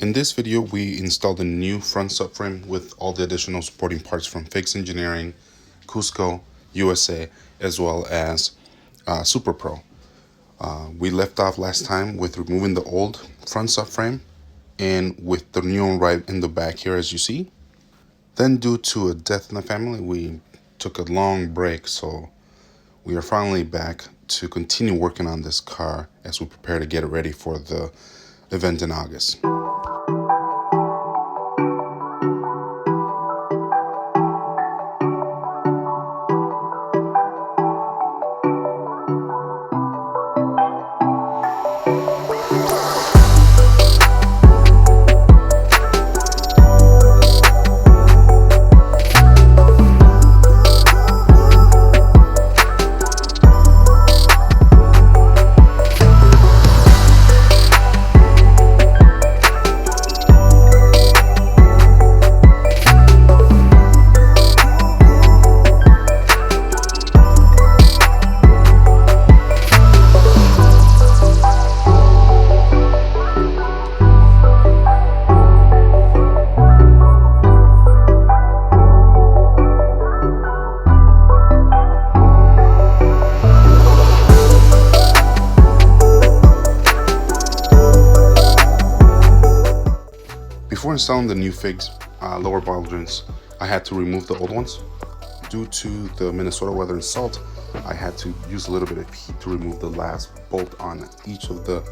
In this video, we installed a new front subframe with all the additional supporting parts from Fix Engineering, Cusco, USA, as well as SuperPro. We left off last time with removing the old front subframe and with the new one right in the back here, as you see. Then, due to a death in the family, we took a long break, so we are finally back to continue working on this car as we prepare to get it ready for the event in August. Before installing the new Figs lower ball joints, I had to remove the old ones. Due to the Minnesota weather and salt, I had to use a little bit of heat to remove the last bolt on each of the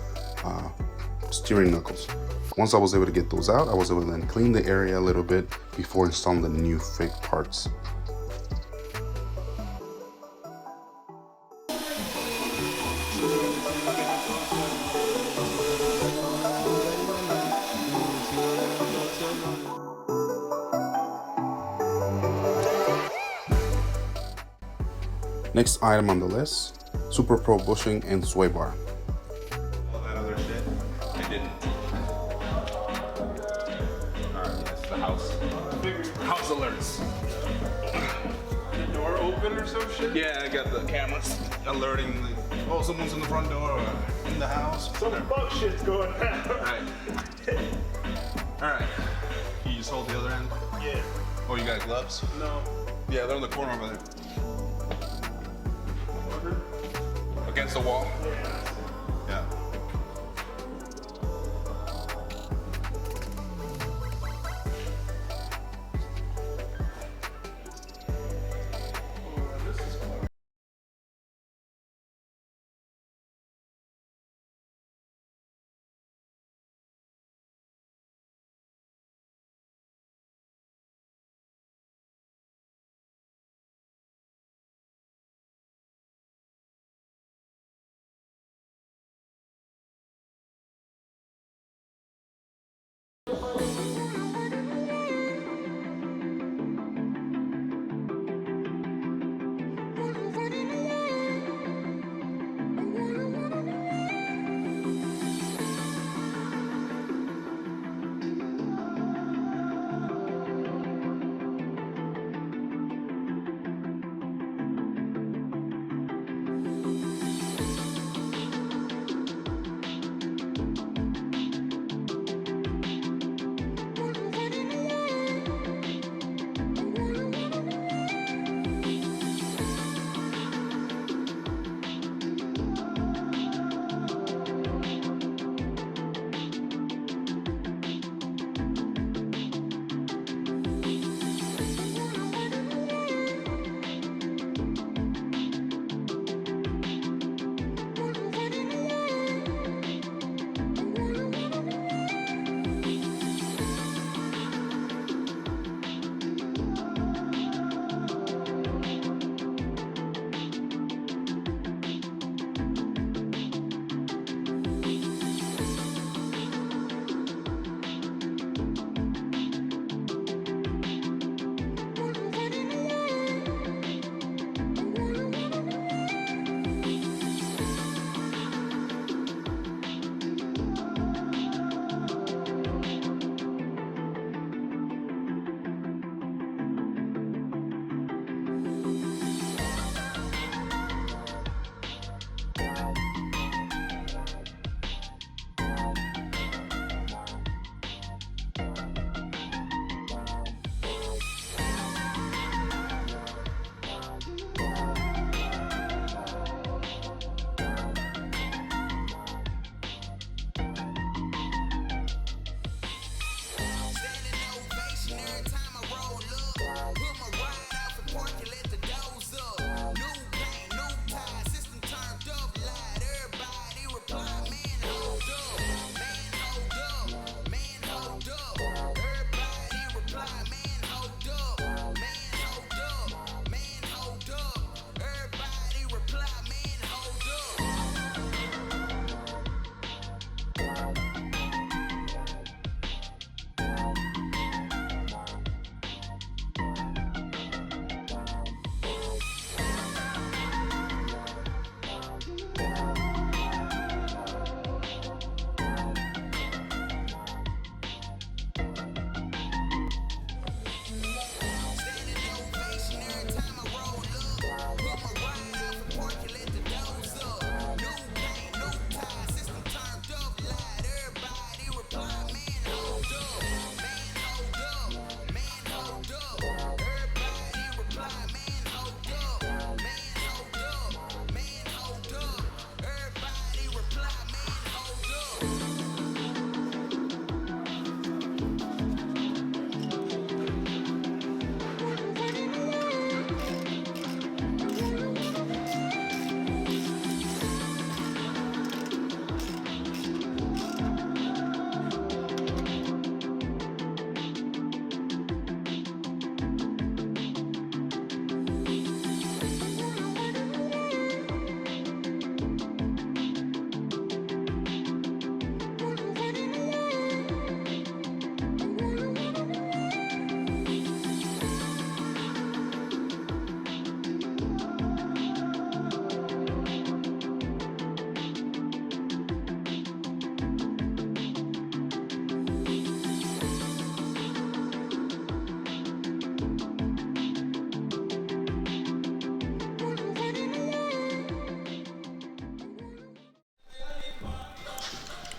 steering knuckles. Once I was able to get those out, I was able to then clean the area a little bit before installing the new Fig parts. Next item on the list, SuperPro bushing and sway bar. All that other shit, I didn't. Alright, yes, the house. House alerts. The door open or some shit? Yeah, I got the cameras alerting, like, oh, someone's in the front door or in the house. Some bug shit's going on. Alright. Alright. Can you just hold the other end? Yeah. Oh, you got gloves? No. Yeah, they're in the corner over there. Against the wall? Yeah.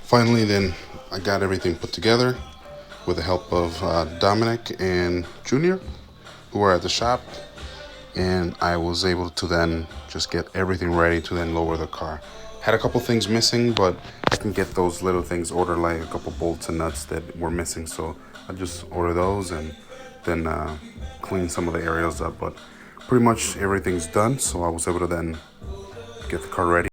Finally, then I got everything put together with the help of Dominic and Junior, who were at the shop, and I was able to then just get everything ready to then lower the car. Had a couple things missing, but I can get those little things ordered, like a couple bolts and nuts that were missing, so I just order those and then clean some of the areas up. But pretty much everything's done, so I was able to then get the car ready.